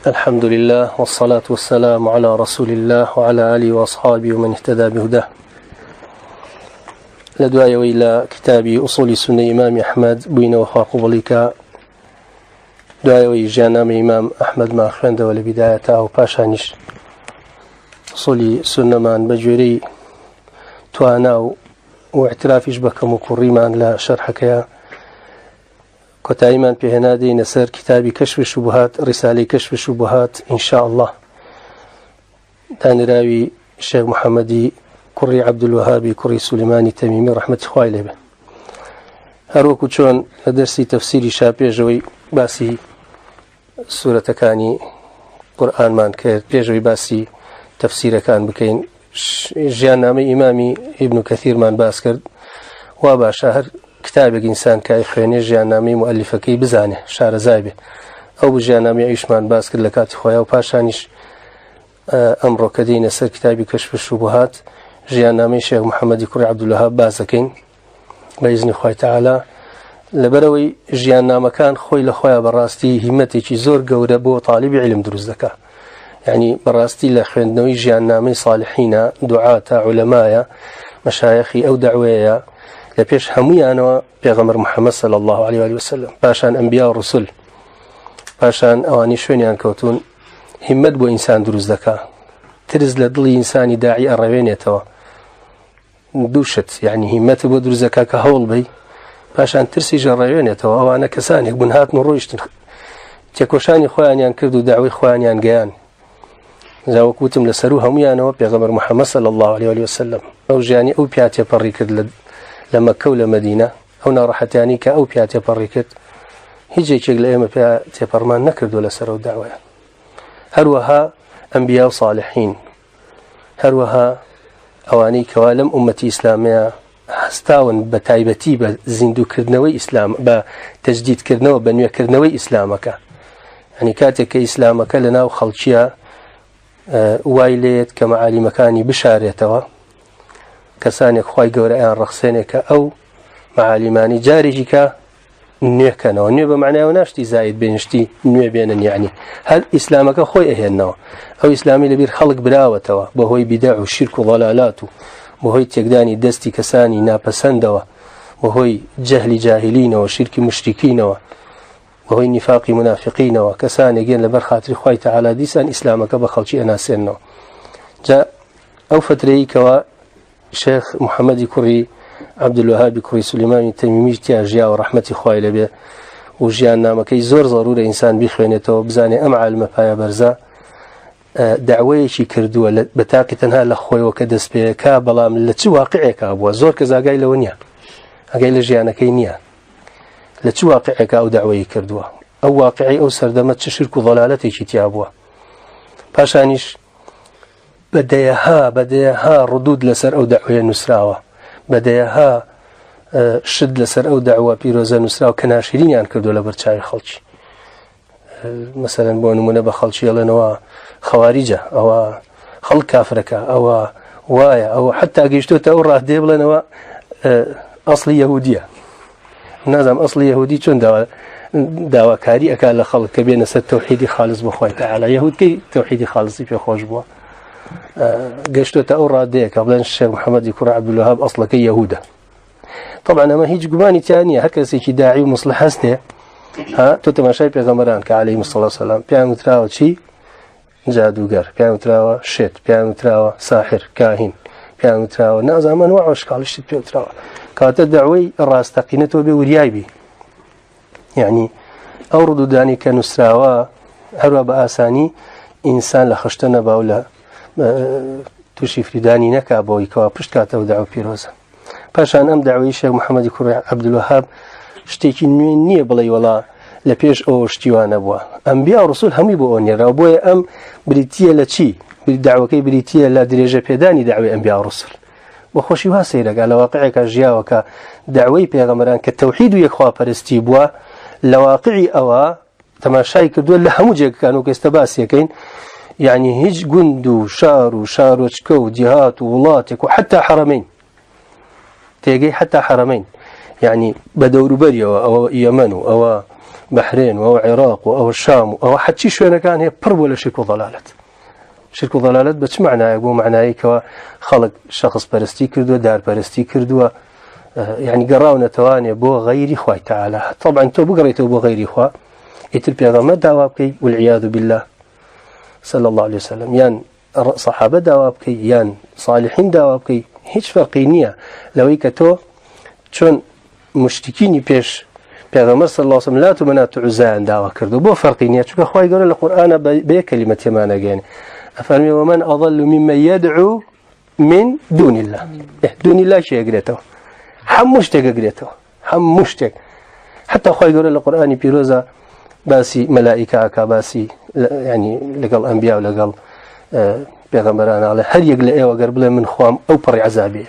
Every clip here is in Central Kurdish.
الحمد لله والصلاة والسلام على رسول الله وعلى آله وأصحابه ومن اهتدى بهداه. لدعاء إلى كتاب أصول سنة إمام أحمد بين وخاقبلك دعاء جانا إمام أحمد ما أخرند ولبدايته وباشانش أصول سنة من بجوري تواناو واعترافش بك مكرمان لا شرحك يا كتايمان بهنادي نسر كتاب كشف الشبهات رسالة كشف الشبهات إن شاء الله تانراوي الشيخ محمدي كري عبد الوهاب كري سليماني تميمي رحمة الله عليه هروكو چون درسي تفسيري شابي جوي باسي سورة كاني قرآن مان كير بيجوي باسي تفسير كان بكين جيانامي إمامي ابن كثير مان باسكرد وابا شهر كتابك إنسان كايخواني جيانامي مؤلفكي بزانه شعر زايبه أو جيانامي عيشمان باسكر لكاتي خويا وباشانيش أمرو كدين سر كتابي كشف الشبهات جيانامي شيخ محمد كري عبد الوهاب بازكين بإذن خوي تعالى لبروي جيانام كان خوي لخويا براستي همتي زور قورة بو طالب علم دروز ذكاء يعني براستي لخويندنوي جيانامي صالحين دعاة علماء مشايخي أو دعوية لبيش هميانوا بيغمر محمد صلى الله عليه وآله وسلم باشان أنبياء ورسل باشان أواني شوينيان كوتون همت بو إنسان دروز ذكاء ترز لدلي إنساني داعي الروين يتوا دوشت يعني همت بو دروز ذكاء كهول بي باشان ترسي جرروين يتوا أوانا كساني بنهات نرويشتن تيكوشاني خوانيان كردو دعوي خوانيان قيان زاو كوتم لسرو هميانوا بيغمر محمد صلى الله عليه وآله وسلم أو جاني أو بياتي بريكد لما كول مدينة أو نارحتاني كأو بياتي بريكد هيجي شغل أيام بياتي برمان نكرد ولا سروا الدعوة هروها أنبياء صالحين هروها أواني كوالم أمتي إسلامية هستاون بتايبتي بزندو كردنوي إسلام بتجديد كردنوي بنيو كردنوي إسلامك يعني كاتك إسلامك لنا وخلشيا وايليت كمعالي مكاني بشاريتوا كسانك خواي قورئان رخصينك أو معالماني جارجك نيكنا ونيو بمعنى وناشتي زايد بينشتي نيو بينن يعني هل إسلامك خوي أهينه أو إسلامي لبير خلق براوته بهوي بدع والشرك وضلالاته بهوي تقداني دستي كساني نابسندوا وهوي جهل جاهلين وشرك مشركين وهوي نفاق منافقين وكساني جين لبرخاتري خواي تعالى ديسان إسلامك بخلشي أناسينه جاء أو فتري كوا شيخ محمد كري عبد الوهاب كري سليمان التميمي تياجيا ورحمة خوالي به وجيان نامكي زور ضروري إنسان بخوينته بزاني أمع المفايا برزا دعوة شي كردوه بتاقي تنها لخوي وكدس به كابلا من لتي واقعك أبوه زور كذا قاي لونيا قاي لجيانكي نيا لتي واقعك أو دعوة كردوه أو واقعي أو سردمت شرك ضلالتي شي تيابوه باشانيش بديها ردود لسر أو دعوة نسراوة بديها شد لسر أو دعوة بيروزا نسراوة كناشرين يعني كردوا لبرشاي خلشي مثلا بونمونا بخلشي لنوا خوارجة أو خلق كافرك أو وايا أو حتى قيشتو تأوراه ديب لنوا أصلي يهودية نازم أصلي يهودي چون دعوة كاري أكال خلق كبير نسر توحيدي خالص بخوي تعالى يهود كي توحيدي خالصي في خوش بوا قشتو تأورا ديك قبل الشيخ محمد كري عبد الوهاب أصلك يهودا طبعا ما هيج قماني تانية هكذا سيكي داعي ومصلح هسته ها تتماشي بيغمران كعليهم الصلاة والسلام بيان متراوى شي جادوغر بيان متراوى شيت بيان متراوى ساحر كاهن بيان متراوى نازم أنواع واشكال الشيت بيان متراوى كانت الدعوي الراس تقينته بوريايبي يعني أوردو داني كنسراوى هروا بآساني إنسان لخشتنا باولا توشي فريداني نكا بوي كوا پشت كاته دعوه بيروزا باشان ام دعوه شيخ محمد كري عبد الوهاب شتيكي نيه بلاي ولا لپیش او شتيوان ابوا انبياء ورسول هم يبو اوني رابو ام بريتيه لچي بالدعوه كي بريتيه لا درجه بيداني دعوه انبياء ورسول وخوشي واسيرك على واقعك جياوك دعوه بيغمران كالتوحيد ويخوا پرستي بوا لواقعي او تماشاي كدو لهموجك كانوا كاستباسيكين يعني هج جندو شار وشكو جهات وولاتك وحتى حرمين تيجي حتى حرمين يعني بدور بريا أو يمن أو بحرين أو العراق أو الشام أو حتى شو كان هي برب ولا شرك وضلالة شرك وضلالة بس معناه يقول معناه كوا خلق شخص برستي كردوا دار برستي كردوا يعني قراونا تواني بو غير إخوة تعالى طبعا تو بقريته بو غير إخوة يتربي هذا ما دعوابكي والعياذ بالله صلى الله عليه وسلم يان صحابة دعوابكي يان صالحين دعوابكي هيج فرقينية لو يكتو شون مشتكيني بيش پیغمبر صلى الله عليه وسلم لا تمنات عزان دعوة كردو بو فرقينية شو أخوي يقول القرآن بكلمة يمانا جاني أفرمي ومن أضل ممن يدعو من دون الله دون الله شيء قريته حمشتك قريته حمشتك حتى أخوي يقول القرآن بيروزا باسي ملائكة كباسي يعني لقال أنبياء ولقال پیغمبران على هر يقل وقرب من خوام أو بري عذابي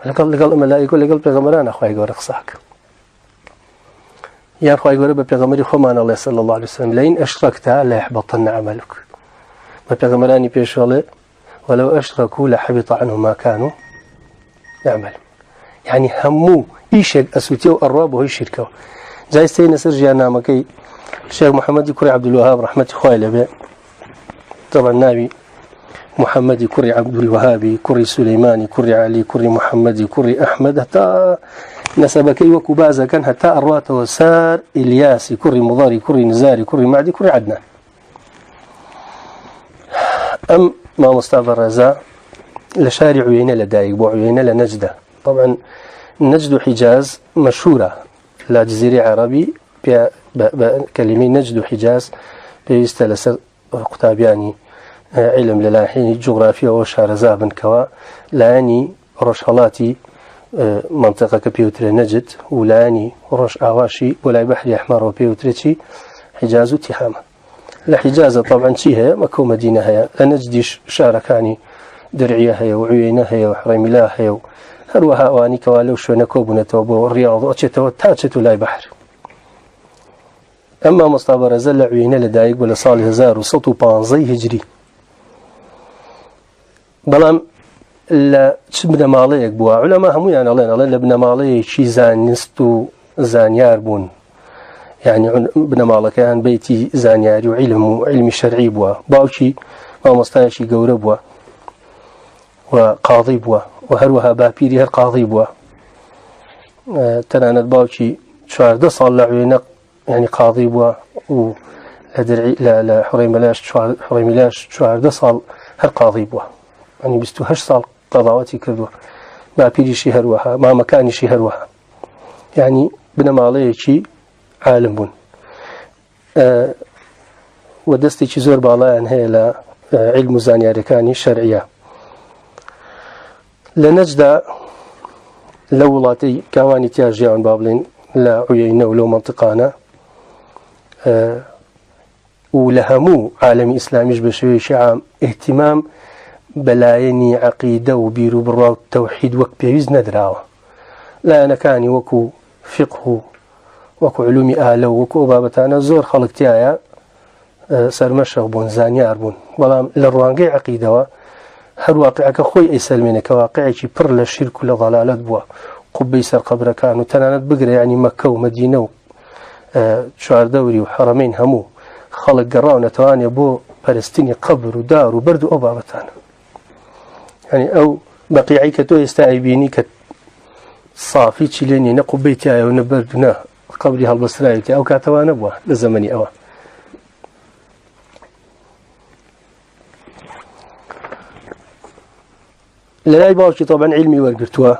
لقال ملائكة لقال پیغمبران أخوي يقول رخصاك يا أخوي يقول بيغمري خمان الله صلى الله عليه وسلم لين أشركت لا يحبطن عملك ما بيغمراني بيشوله ولو أشركوا لحبط عنهم ما كانوا يعمل يعني همو يشك أسوتيو الرب وهي شركه زي سيدنا سرجانا مكي الشيخ محمد كري عبد الوهاب رحمة خويله به طبعا النبي محمد كري عبد الوهاب كري سليماني كري علي كري محمد كري أحمد حتى نسبكي وكبازة كان حتى أروات وسار إلياسي كري مضاري كري نزاري كري معدي كري عدنان أم ما مصطفى الرزاء لشارع عيينة لدايق بو عيينة لنجدة طبعا نجد حجاز مشهورة لا جزيرة عربي بكلمة نجد حجاز بيستلسل قطابياني علم للاحين جغرافيا وشارزا بن كوا لاني رشالاتي منطقة كبيوتر نجد ولاني رش آواشي ولا بحر أحمر وبيوترتي حجاز وتهامة الحجازة طبعا شيها مكو مدينة هي لنجدش شاركاني درعية هي وعيينة هي وحريملاه هي هروها واني كوالو شو نكوبنا توبو الرياض واتشتو تاتشتو لاي بحر أما مصطفى رزل عيينة لدايق ولا صالح زار وسطو بانزي هجري بلام لا تبنى ماليك بوا علماء هم يعني الله لبنى مالي شي زانستو زانيار بون يعني بنى مالك كان بيتي زانياري وعلم شرعي بوا باوشي ما مستاشي قورب بوا وقاضي بوا وهروها بابيري هر قاضي بوا تناند باوشي شوارده صال لعوينق يعني قاضي بوا و لا حريملاش شوارده صال هر قاضي بوا يعني 28 صال قضاواتي كردوا ما بيري شي هروها ما مكاني شي هروها يعني بنا ماليه شي عالم بون ودستي شي زور بالايان هي لا علم زانياركاني شرعيه لنجد لولاتي كواني تياجيان بابلين لا عيينه ولو منطقانا ولهمو عالم إسلامي بشوي شعام اهتمام بلايني عقيدة وبيرو بالراو توحيد وك بيوز ندراوه لا أنا كاني وكو فقه وكو علومي آلو وكو بابتانا زور خلق تيايا سرمشق بون زانيار بون ولام للروانقي عقيدة هر واقعك خوي أي سلمينك واقعك بر للشرك ولضلالات بوا قبي سر قبر كانوا تنانت بقرة يعني مكة ومدينة شعر دوري وحرمين همو خلق قراونا تواني بو فلسطيني قبر ودار وبرد وبابتانا يعني أو بقيعي كتو يستعيبيني كصافي تشيليني نقو بيتي ونبردنا قبلها البصرايتي أو كاتوانا بوا لزمني أوا للاي باوشي طبعا علمي ورقرتوا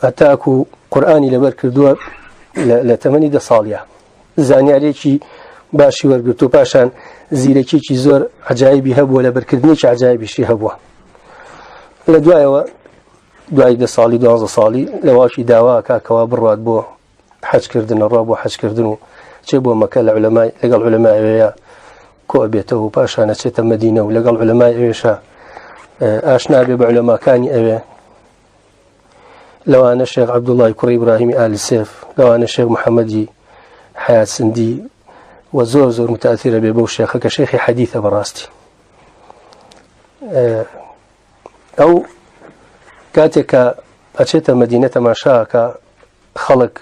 أتاكو قرآني لبركردوا لتمني دا صالية زاني عليكي باشي ورقرتوا باشان زيركي كي زور عجائبي هبوا لبركردنيش عجائبي شي هبوا لدوايا دواي دا صالي دوازة صالي لواشي داواكا كوابروات بو حج كردن الراب وحج كردن جيبوا مكان العلماء لقى العلماء ويا كوابيته باشان تشتا مدينة ولقى العلماء ويشا آشنا بعلماء كاني أبي لو أنا الشيخ عبد الله كري إبراهيمي آل السيف لو أنا الشيخ محمدي حياة سندي وزور زور متأثرة ببو الشيخ كشيخي حديثة براستي أو كاتك أتشت مدينة ما شاك خلق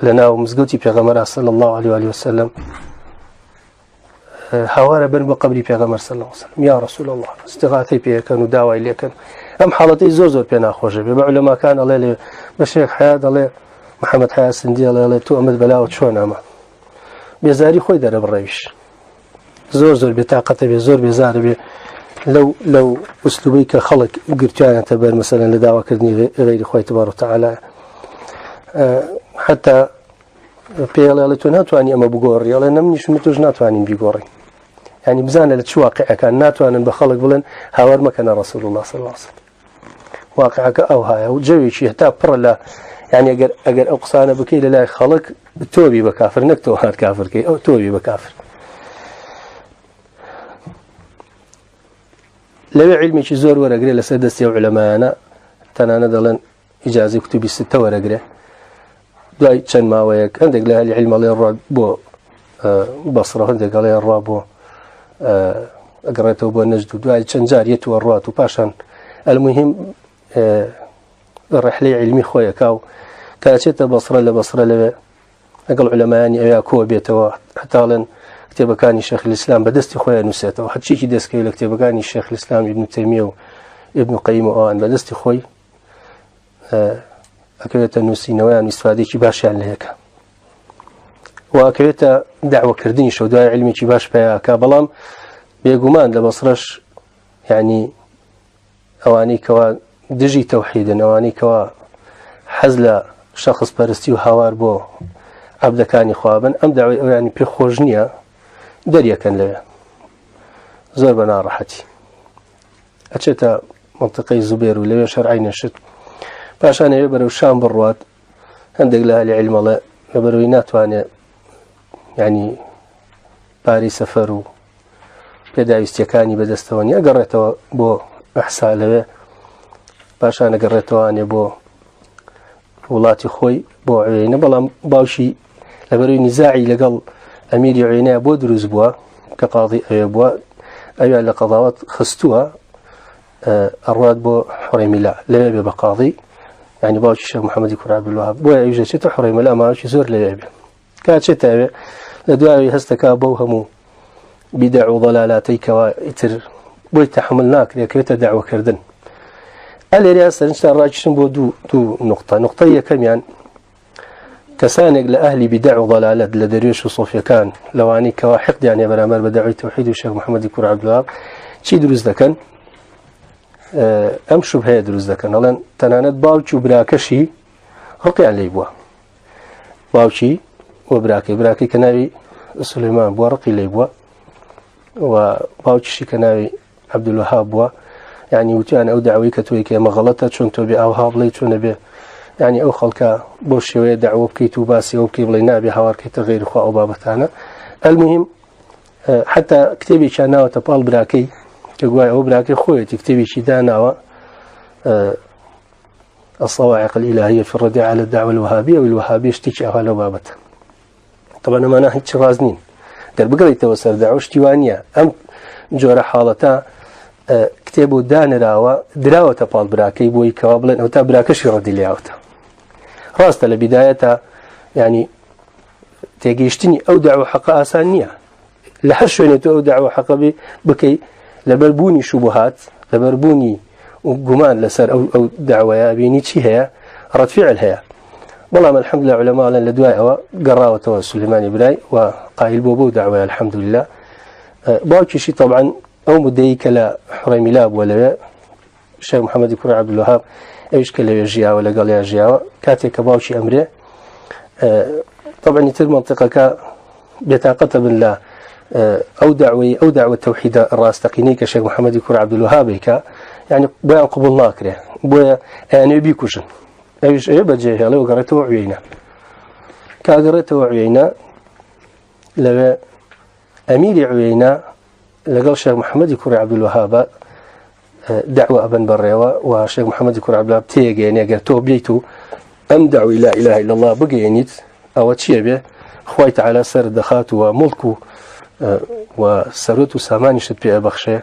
لنا ومزقوتي بيغمر صلى الله عليه وآله وسلم هوارا بن بقبري بيغمر صلى الله عليه وسلم يا رسول الله استغاثي بيه كانوا دعوة إليه كان أم حالتي زور بينا خوجة بعلماء كان الله بشيخ حياة الله محمد حياة سندي الله تو أمد بلاوة شون أما بيزاري خوي دار بالريش زور بطاقته بزور بزار لو أسلوبي كخلق قرتيان تبر مثلا لدعوة كردني غير خوي تبارك وتعالى حتى بيلا لتونا تواني أما بقوري الله نمنيش متوج ناتواني بيقوري يعني بزانا لتشو واقع كان ناتوانن بخلق بلن هاور ما كان رسول الله صلى الله عليه وسلم واقعك أو هاي وجوي شيء حتى بر لا يعني أجر أقصانا بكي لله خلق توبي بكافر نكتو هاد كافر كي أو توبي بكافر لو علمي شي زور ورقري لسدستي علماءنا تنانا دلن إجازة كتبي 6 ورقري دعي تشن ما وياك عندك لها العلم على الراب بو بصرة عندك على الراب بو أقرأته بو النجد دعي تشن جاريته والرات وباشان المهم الرحلة علمي خويا كاو كانت بصرة لبصرة أقل علماء أيا كوا بيتوا حتى لن كتاب كان الشيخ الإسلام بدست خويا نسيته وحد شيء دست كيلو كتاب كان الشيخ الإسلام ابن تيمية وابن قيم وآن بدست خوي أكيد النسي نوعا استفادة باش يعني هيك وأكيد دعوة كردين شو دعاء علمي باش بيا كابلام بيجومان لبصرش يعني أواني كوا دجي توحيدا أواني كوا حزل شخص برستي وهوار بو عبد كاني خوابا أم دعوة يعني بخوجنيا دريا كان له زور بنا راحتي أشتا منطقي زبير ولا شرعي نشط باش أنا يبرو الشام بالرواد عندك لها العلم الله يبروينات وأنا يعني باري سفروا بدأ يستيكاني بدستواني أقرأته بو أحسا له باش أنا قرأته أنا بو ولاتي خوي بو عيينة بلا باوشي لبروي نزاعي لقل أمير عيينة بو دروز بوا كقاضي بوا أيها لقضاوات خستوها الرواد بو حريمي لا لبي بقاضي يعني باوشي الشيخ محمد يكون عبد الوهاب بو يوجد شيء حريمي لا ما شيء زور لبي كانت شيء تابع لدواء هستكا بوهمو بدع وضلالاتيك وإتر بو يتحملناك لكيت دعوة كردن الرئاسة إن شاء الله راجشن بو دو نقطة هي كم يعني كسانق لأهل بدع وضلالات لدريوش وصوفيا كان لواني كواحد يعني برامر بدعوي توحيد والشيخ محمد يكون عبد الوهاب شي دروز ذكن أم شبهة دروز ذكن هلا تنانت باوتشي وبراكشي رقي عليه بوا باوتشي وبراكي كناوي سليمان بوا رقي عليه بوا وباوتشي كناوي عبد الوهاب بوا يعني وتيان أو دعوي كتويك ما غلطت شون تبي أو هابلي شون بي يعني أو خلك بوش شوية دعوة بكيتو باسي وبكي بلينا بهوار كي غير خوا أو بابتانا المهم حتى كتبي شانا وتبال براكي تقوي أو براكي خوي تكتبي شدانا الصواعق الإلهية في الرد على الدعوة الوهابية والوهابية اشتكي أهلا بابتها طبعا ما ناهي تشرازنين قال بقى يتوسر دعوة اشتوانية أم جورا حالتا كتابو دانراوا دراوة تبال براكي بوي كوابلن أو تبراكش ردي لياوتا راستا لبداية يعني تيجيشتني أو دعوة حق آسانية لحشوني أو دعوة حق بكي لبربوني شبهات لبربوني وقمان لسر أو دعوة يا بيني شي هي رد فعل هي والله الحمد لله علماء لدواء قراوة سليمان براي وقايل بوبو دعوة الحمد لله باوكي شي طبعا أو مديك لا حريمي لاب ولا الشيخ محمد يكون عبد الوهاب ايش كلا يجيا ولا قال يجيا كاتك باوشي امره طبعا يتم منطقه بطاقه بالله او دعوه توحيد الراس تقينيك الشيخ محمد يكون عبد الوهاب يعني بيان قبولنا كره بو يعني بيكوشن ايش بجي لو قرأته عيينا كقرأته عيينا لو امير عيينا لقال الشيخ محمد يكون عبد الوهاب دعوة أبن بريوة والشيخ محمد يكون عبد الوهاب تيجي يعني أجر توبيته أم دعوة لا إله إلا الله بقينيت أو تشيبه خويت على سر دخات وملكه وسرته ساماني شد بيه بخشه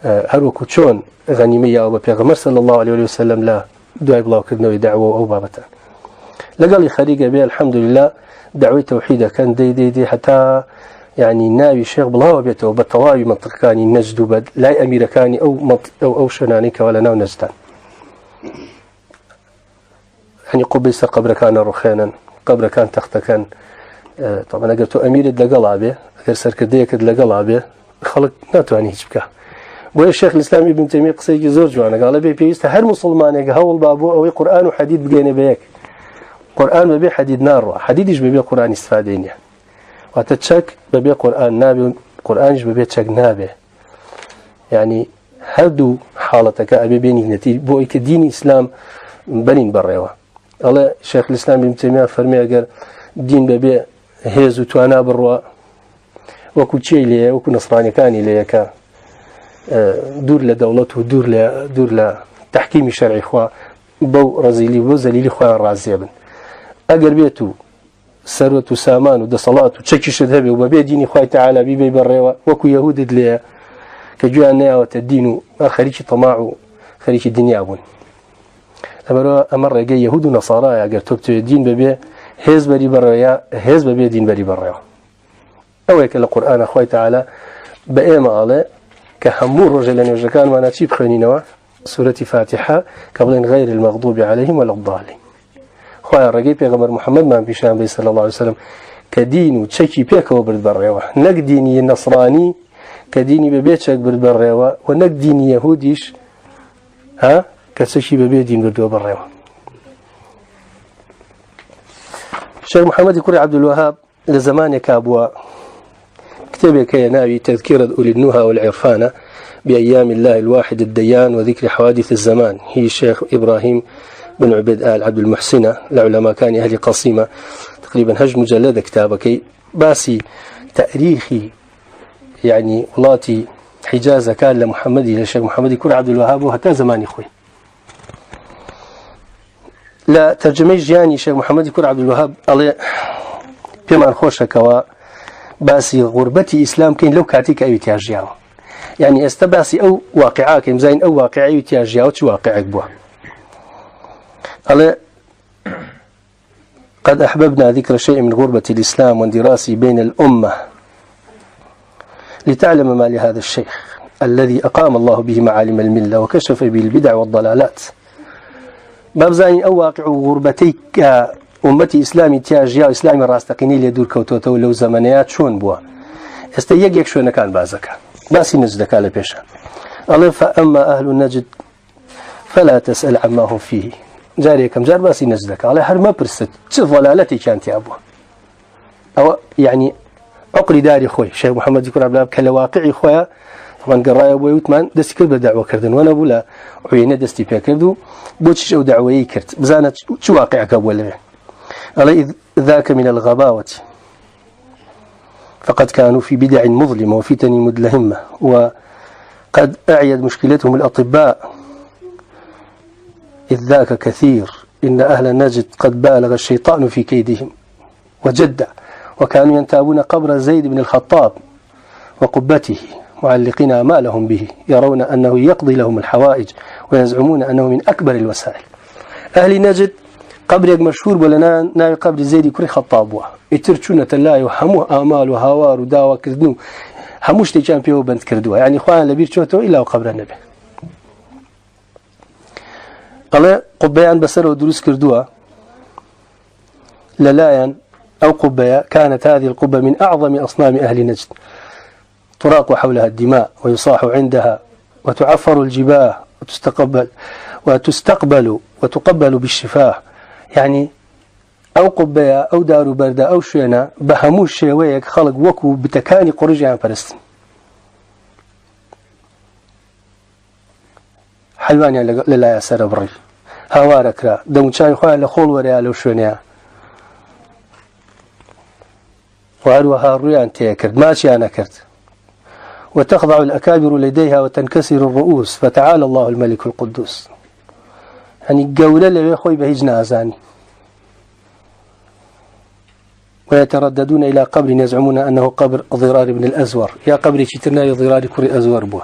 هروكو شون غنيمية أو بيغمر صلى الله عليه وسلم لا دعاء الله كرنوي دعوة أو بابته لقال خريجة به الحمد لله دعوة توحيدة كان دي حتى يعني ناوي الشيخ بلاوة بيته بالطواوي منطق كان نجد بد لا أمريكاني أو شنانيك ولا ناو نجدان يعني قبيس قبر كان رخينا قبر كان تخت كان طبعا قلت أمير لقلع به غير سركدية كد لقلع به خلق ناتواني هيك بوي الشيخ الإسلام ابن تيمية قصيجي زور جوانا قال بي بيست هر مسلمان هول بابو أو قرآن وحديد بقينا بيك قرآن ببي حديد نار حديدش ببي قرآن استفادين يعني وتتشك ببي قرآن نابي قرآنش ببي تشك نابي يعني هردو حالتك أبي بيني نتيجة بوي كدين إسلام بنين بريوا الله الشيخ الإسلام ابن تيمية فرمي قال دين ببي هيز وتوانا بروا وكو تشي ليه وكو نصراني كاني ليه كا دور لدولته دور لتحكيم الشرعي خوا بو رزيلي بو زليلي خوا رازيبن اگر بيتو ثروة وسامان وده صلاة وتشكيش ذهبي وببي ديني خوا تعالى بيبي بريوا وكو يهود ليه كجوا نيا الدين خليش طماع خليش الدنيا ابون امر جاي يهود ونصارى اگر توبت الدين ببي هز بري بريا هز ببي دين بري بريا او هيك القران خوا تعالى بايما عليه كهمور رجلان وجكان وانا تشيب خنينوا سورة فاتحة قبل غير المغضوب عليهم ولا الضالين خويا رجيب پیغمبر محمد ما بيشان بي صلى الله عليه وسلم كدين وتشكي بيك وبرد بريوا نك ديني النصراني كديني ببيتشك برد بريوا ونك ديني يهوديش ها كتشكي ببي دين برد بريوا الشيخ محمد يكوري عبد الوهاب لزمان كابوا كتابك يناوي تذكرة أولي النهى والعرفانة بأيام الله الواحد الديان وذكر حوادث الزمان هي الشيخ إبراهيم بن عبيد آل عبد المحسنة لعلماء كان أهل قصيمة تقريبا هج مجلد كتابك باسي تاريخي يعني ولاتي حجازة كان لمحمد للشيخ محمد يكون عبد الوهاب وحتى زمان إخوي لا ترجمي جاني الشيخ محمد يكون عبد الوهاب الله بما نخوشك باسي غربتي إسلام كين لو كاتيك أي تياجياو يعني استباسي أو واقعاك مزين أو واقعي تياجياو شو واقعك بوا قال قد أحببنا ذكر شيء من غربة الإسلام واندراسي بين الأمة لتعلم ما لهذا الشيخ الذي أقام الله به معالم الملة وكشف به البدع والضلالات باب زين أو واقع غربتيك أمتي إسلامي تياجياو إسلامي راستقيني ليدور كوتوتو لو زمانيات شون بوا استيقيك شون كان بازك باسي نجدك على بيشان الله فأما أهل النجد فلا تسأل عما هم فيه جاري كم جار باسي نجدك على حرمة برست ضلالتي كانت يا أبوه أو يعني عقري داري خوي شيخ محمد يكون عبد الله كلا واقعي خويا طبعا قرايه ابو يوتمان دستي كذب دعوه كردن وانا بولا عينه دستي بكردو بوتش او دعوه كرت بزانت شو واقعك ولا على ذاك من الغباوه فقد كانوا في بدع مظلمه وفتن مدلهمه وقد اعيد مشكلتهم الاطباء إذ ذاك كثير إن أهل النجد قد بالغ الشيطان في كيدهم وجد وكانوا ينتابون قبر زيد بن الخطاب وقبته معلقين أمالهم به يرون أنه يقضي لهم الحوائج ويزعمون أنه من أكبر الوسائل أهل نجد قبر مشهور ولنا ناوي قبر زيد كري خطاب يترشون تلاي وحموه آمال وهوار وداوة كردنو حموش تيجان فيه بنت كردوها يعني إخوانا لبير شوتو إلا وقبر النبي قال قبيان بسر ودروس كردوها للايان أو قبيا كانت هذه القبة من أعظم أصنام أهل نجد تراق حولها الدماء ويصاح عندها وتعفر الجباه وتقبل بالشفاه يعني أو قبيا أو دار بردة أو شينا بهموش شيويك خلق وكو بتكاني قرجي عن فلسطين حلوانيا للا يسار بري هوارك را دموشان خواه لخول وريا لو شونيا وعروها الريان تيكرد ماشي أنا كرد وتخضع الأكابر لديها وتنكسر الرؤوس فتعالى الله الملك القدوس يعني قولة اللي يخوي بهجنا أزاني ويترددون إلى قبر يزعمون أنه قبر ضرار بن الأزور يا قبر شترنا ضرار كري أزور بوه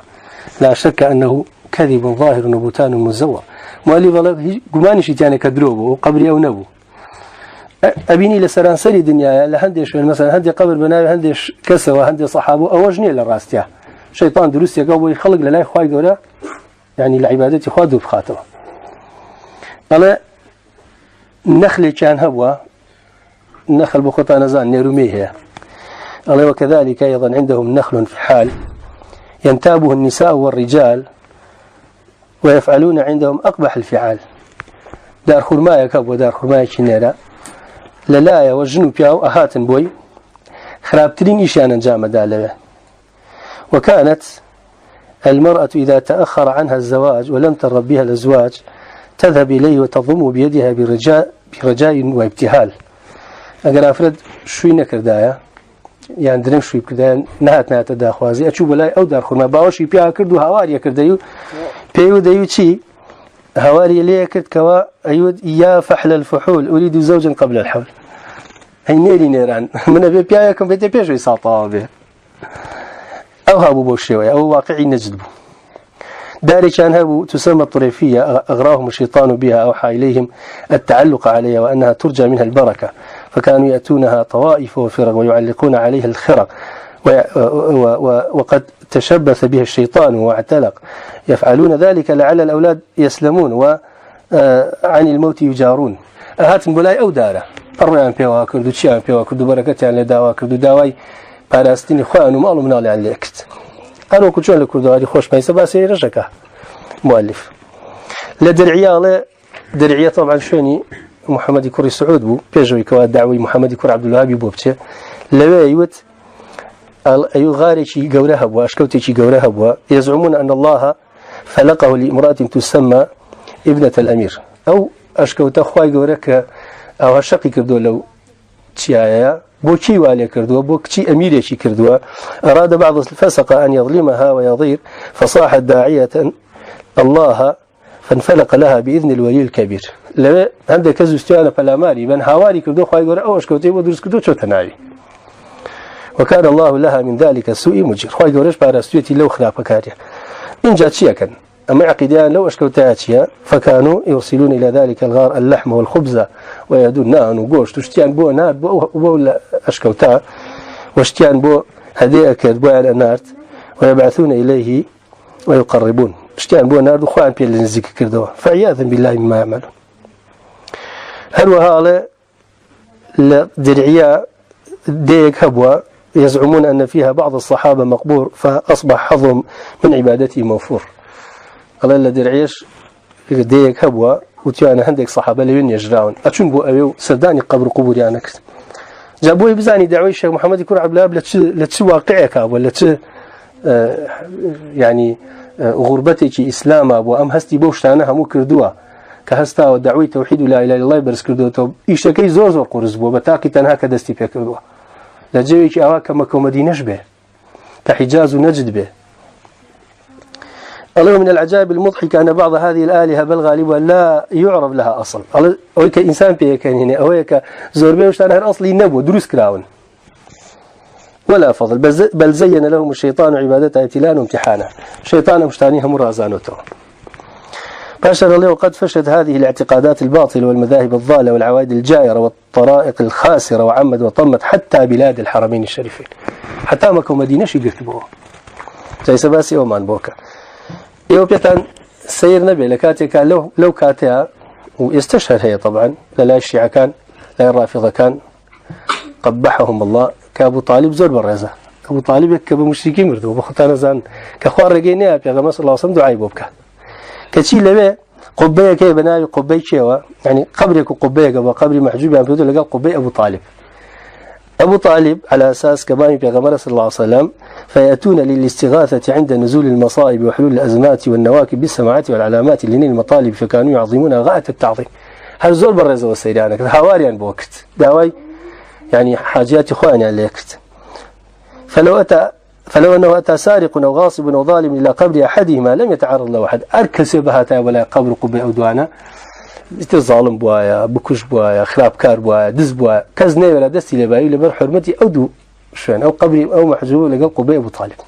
لا شك أنه كذب ظاهر وبهتان مزور مؤلف الله قماني شتاني كدروبه وقبري أو نبو أبيني لسران سري دنيا لهندش مثلا هندي قبر بناوي هندش كسوة هندي صحابه أوجني للراستيا شيطان دروس يقوي يخلق لله خواي قولا يعني العبادة خادوا بخاطره ألا نخل كان هبوا نخل بخطا نزان نيروميه ألا وكذلك أيضا عندهم نخل في حال ينتابه النساء والرجال ويفعلون عندهم أقبح الفعال دار خرماية كاب ودار خرماية كنيرا للايا وجنو بياو أهاتن بوي خرابترين إشانا جامع دالبه وكانت المرأة إذا تأخر عنها الزواج ولم ترب بها الأزواج تذهب إليه وتضم بيدها برجاء وابتهال أقرأ أفرد شوي نكردايا يعني درم شوي بكردايا نهات داخوازي أشوف لاي أو دار خرما باوشي بيا كردو هواريا كردايو بيو دايو چي هواري ليه كرد كوا أيود يا فحل الفحول أريد زوجا قبل الحول هي نيري نيران من أبي بيا كم بيتي بيشو يساطا به أو هابو بوشيوي أو واقعي نجدبو داري كان هابو تسمى الطريفية أغراهم الشيطان بها أوحى إليهم التعلق عليها وأنها ترجى منها البركة فكانوا يأتونها طوائف وفرق ويعلقون عليها الخرق وقد تشبث بها الشيطان واعتلق يفعلون ذلك لعل الأولاد يسلمون وعن الموت يجارون هات بولاي أو دارة الريان بيوا كردو تشيان بيوا كردو بركة يعني داوا كردو داواي باراستيني خوان ومالو منالي عن ليكت أنا كنتون لكردو هذه خوش ما يسباسي رجكه مؤلف درعية طبعا شوني محمد كوري سعود بو بيجوي كوا دعوي محمد كوري عبد الوهاب بوبته لوايوت أي غارشي جورها بوا أشكوتي جورها بوا يزعمون أن الله خلقه لامرأة تسمى ابنة الأمير أو أشكوت أخوي جورك أو هالشقي كردو لو تشيايا بوكي والي كردو بوكي أميري شي كردو أراد بعض الفسق أن يظلمها ويضير فصاحت داعية الله فانفلق لها بإذن الولي الكبير لما عندك كذو استوانا فلاماري من حوالي كردو خواهي قرأ أو أشكوتي ودرس كردو شو تناوي وكان الله لها من ذلك السوء مجير خواهي قرأش بعد استويتي لو خلافة كاريا إن جات شيئا كان أما عقيدان لو أشكوتها شيئا فكانوا يرسلون إلى ذلك الغار اللحم والخبز ويدون نان وقوش تشتيان بو نار بو أشكوتها واشتيان بو هديئة كرد بو على نارت ويبعثون إليه ويقربون اشتيان بو نار دخوان بيا لنزيك كردوا فعياذا بالله مما يعملون هل وهذا لدرعية ديك هبوة يزعمون أن فيها بعض الصحابة مقبور فأصبح حظهم من عبادته موفور الله لدرعيش ديك هبوة وتيانا عندك صحابة لين يجراون أتشون بو أبيو سرداني قبر قبور يعني كت جابوه بزاني دعوي الشيخ محمد يكون عبد الوهاب لتش واقعك ولا يعني غربتك إسلام أبو أم هستي بوشتانا همو كردوا كهستا ودعوي توحيد لا إله إلا الله برس كردوا توب إيش كي زور قرز بو بتاكي تنها كدستي بكردوا لجويك أواك مكة مدينة به كحجاز نجد به الله من العجائب المضحكة أن بعض هذه الآلهة بل غالبا لا يعرف لها أصل أو كإنسان بيه كان هنا أو كزور بيه وشتانا الأصلي نبو دروس كراون ولا فضل بل زين لهم الشيطان عبادته ابتلاء وامتحانا شيطان مشتانيها مرازانته باشر الله وقد فشت هذه الاعتقادات الباطلة والمذاهب الضالة والعوائد الجائرة والطرائق الخاسرة وعمد وطمت حتى بلاد الحرمين الشريفين حتى مكو مدينة شي قرتبوه زي سباسي ومان بوكا بيتان سير نبي لكاتي كان لو كاتها ويستشهر هي طبعا لا الشيعة كان لا الرافضة كان قبحهم الله كأبو طالب زور برزة أبو طالب كأبو مشركين مردو بختان زان كأخوار رجينيها بيغمى صلى الله عليه وسلم دعاء بوبك كشي لبه قبية كي بناوي قبية شيوا يعني قبرك قبية قبري محجوب عن بيوتو لقى قبية أبو طالب على أساس كمان بيغمى صلى الله عليه وسلم فيأتون للاستغاثة عند نزول المصائب وحلول الأزمات والنواكب بالسماعات والعلامات لنيل المطالب فكانوا يعظمونها غاية التعظيم هل زور برزة والسيرانك هواريا بوقت داوي يعني حاجات إخواني عليكت فلو أنه أتى سارق أو غاصب أو ظالم إلى قبر أحدهما لم يتعرض له أحد أركس بهاتا ولا قبر قبي أو دوانا ظالم بوايا بكش بوايا خراب كار بوايا دز بوايا كزني ولا دستي لبايو لبر حرمتي أو دو شوين أو قبري أو محجوب لقى قبي أبو طالب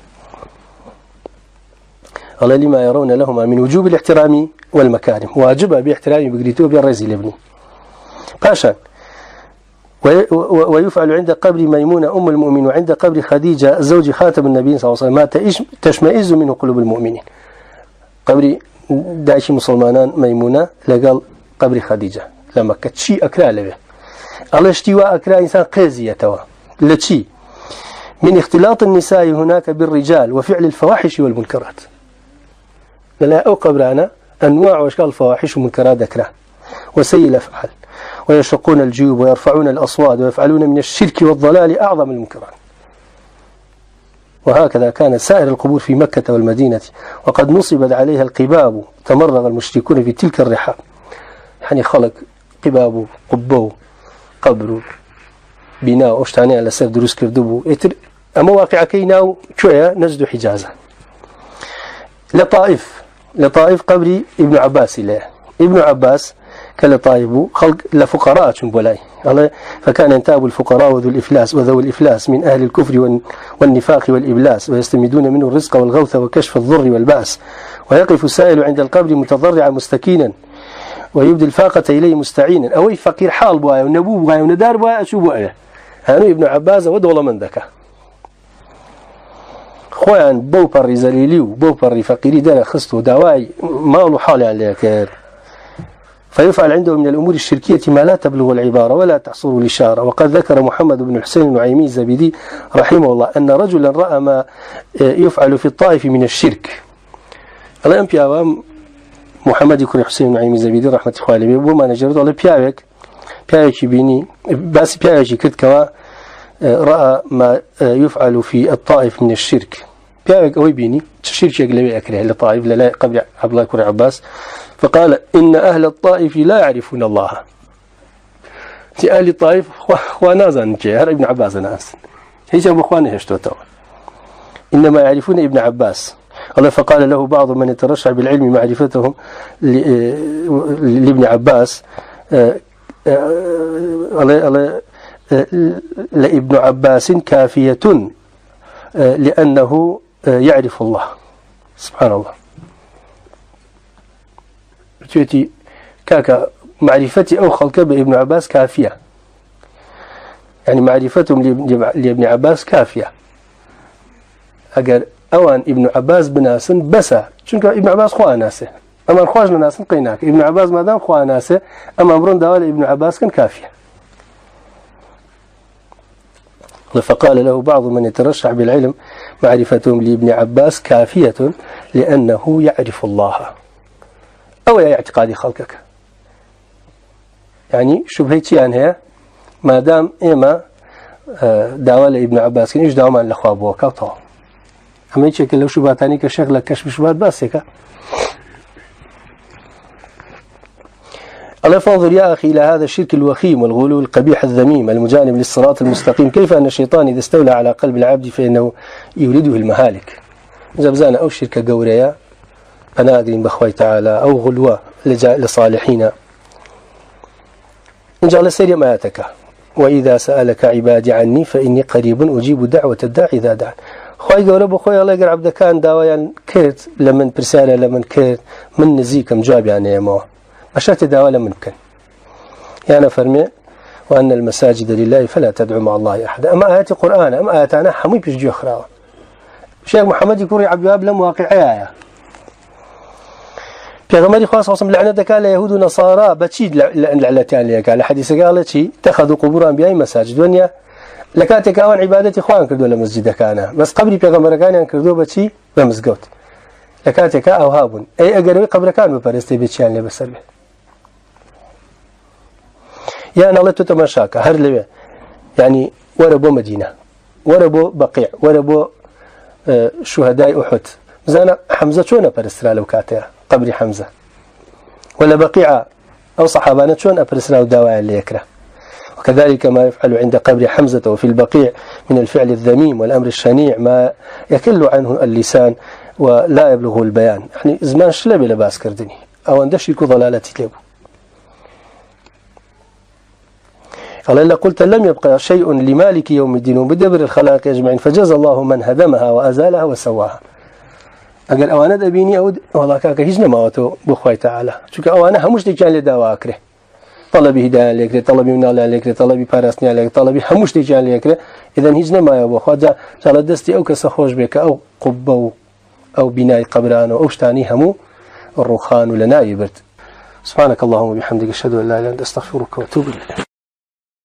الله لما يرون لهما من وجوب الاحترام والمكارم واجبها باحترامي بقريتوه بالرزي لابني باشا ويفعل عند قبر ميمونة أم المؤمنين وعند قبر خديجة زوج خاتم النبي صلى الله عليه وسلم ما تشمئز منه قلوب المؤمنين. قبر داعش مسلمان ميمونة لقال قبر خديجة لما كتشي أكرا له الله اشتواء أكرا إنسان قيزية توا لتشي من اختلاط النساء هناك بالرجال وفعل الفواحش والمنكرات. لا أو قبرانا أنواع وأشكال الفواحش والمنكرات أكرا وسيء الأفعال ويشقون الجيوب ويرفعون الأصوات ويفعلون من الشرك والضلال أعظم المنكرات. وهكذا كان سائر القبور في مكة والمدينة وقد نصبت عليها القباب تمرغ المشركون في تلك الرحاب. يعني خلق قباب قبو قبر بناء أشتاني على سير دروس كردبو أما واقع كيناو شوية نجد حجازة لطائف قبر ابن عباس له ابن عباس كالطائف خلق لفقراء بولاي فكان ينتاب الفقراء وذو الإفلاس وذو الإفلاس من أهل الكفر والنفاق والإبلاس ويستمدون منه الرزق والغوث وكشف الضر والبأس ويقف السائل عند القبر متضرعا مستكينا ويبدي الفاقة إليه مستعينا أوي فقير حال بوايا ونبو بوايا وندار بوايا أشو بوايا هانو ابن عباس ودولا من ذكا خوان بوبر زليليو بوبر فقيري دانا خستو دواي مالو حالي عليك. فيفعل عنده من الأمور الشركية ما لا تبلغ العبارة ولا تحصر الإشارة. وقد ذكر محمد بن الحسين النعيمي الزبيدي رحمه الله أن رجلا رأى ما يفعل في الطائف من الشرك. الله ينبي محمد بن الحسين النعيمي الزبيدي رحمة الله عليه وما نجرد الله بياوك بيني بس بياوك كد كوا رأى ما يفعل في الطائف من الشرك بياوك أوي بيني الشرك يقلبي أكره للطائف لا قبل عبد الله بن عباس فقال إن أهل الطائف لا يعرفون الله. في أهل الطائف خوانازا هذا ابن عباس ناس هيش أبو خوانه هشتوتوا إنما يعرفون ابن عباس. الله فقال له بعض من يترشح بالعلم معرفتهم لابن عباس لابن عباس كافية لأنه يعرف الله. سبحان الله. تيجي كاكا معرفتي أو خلق بابن عباس كافية يعني معرفتهم لابن عباس كافية. أجر أوان ابن عباس بناسن بسا چونك ابن عباس خواه ناسه أما الخواج لناسن قيناك ابن عباس مادام خواه ناسه أما أمرون دوال ابن عباس كان كافية. فقال له بعض من يترشح بالعلم معرفتهم لابن عباس كافية لأنه يعرف الله أو اعتقادي خلقك يعني شبهتي عنها ما دام إما داوال ابن عباس كان إيش داوما لخوابه كوطه أما يشكل لو شبهتاني كشغلة كشف شبهات باسكة. الله فانظر يا أخي إلى هذا الشرك الوخيم والغلو القبيح الذميم المجانب للصراط المستقيم كيف أن الشيطان إذا استولى على قلب العبد فإنه يورده المهالك. زبزانا أو شركة قورية أنا أقرم بأخوي تعالى أو غلوة لصالحين إن جعل سيري ما يتكى وإذا سألك عبادي عني فإني قريب أجيب دعوة الداعي إذا دعا. خوي قرب وخوي الله يقرب عبد كان داويا كرت لمن برسالة لمن كرت من نزيكم جاب يعني يا مو أشرت داوى لمن كان يعني فرمي وأن المساجد لله فلا تدعو مع الله أحد. أما آيات القرآن أما آيات أنا حمي بيجي أخرى شيخ محمد يقول عبد الوهاب لم واقعية بيغمري خاصة وصم لعنتك على يهود ونصارى بتشيد لعنتان لك على حديث قال شيء اتخذوا قبور أنبياء مساجد ونيا لكاتك أوان عبادة إخوان كردوا لمسجد كان بس قبل بيغمر كان كردوا بتشي بمسجد لكاتك أوهاب أي أجروي قبل كان ببرستي بتشيان لبسر به يعني الله تتمشاك هرلبه يعني وربو مدينة وربو بقيع وربو شهداء أحد زانا حمزة شون برسترا لو كاتها قبر حمزة ولا بقيع أو صحابانا شون برسترا ودواء اللي يكره. وكذلك ما يفعل عند قبر حمزة وفي البقيع من الفعل الذميم والأمر الشنيع ما يكل عنه اللسان ولا يبلغه البيان يعني زمان شلبي لباس كردني أو أندش يكون ضلالتي لبو. قال إلا قلت لم يبقى شيء لمالك يوم الدين وبدبر الخلائق أجمعين فجزى الله من هدمها وأزالها وسواها. أقل أوانا دبيني أود والله كاكا هجنا مواتو بخوي تعالى شوك أوانا همش دي كان لدواء أكره طلبي هداية لك طلبي من الله لك طلبي بارسني لك طلبي هموش لجان لك إذا هجنا ما يبغى خواجة على دستي أو كسخوش بك أو قبة أو بناء قبران أو شتاني همو الرخان ولا نايبرت. سبحانك اللهم وبحمدك أشهد أن لا إله إلا أنت أستغفرك وأتوب إليك.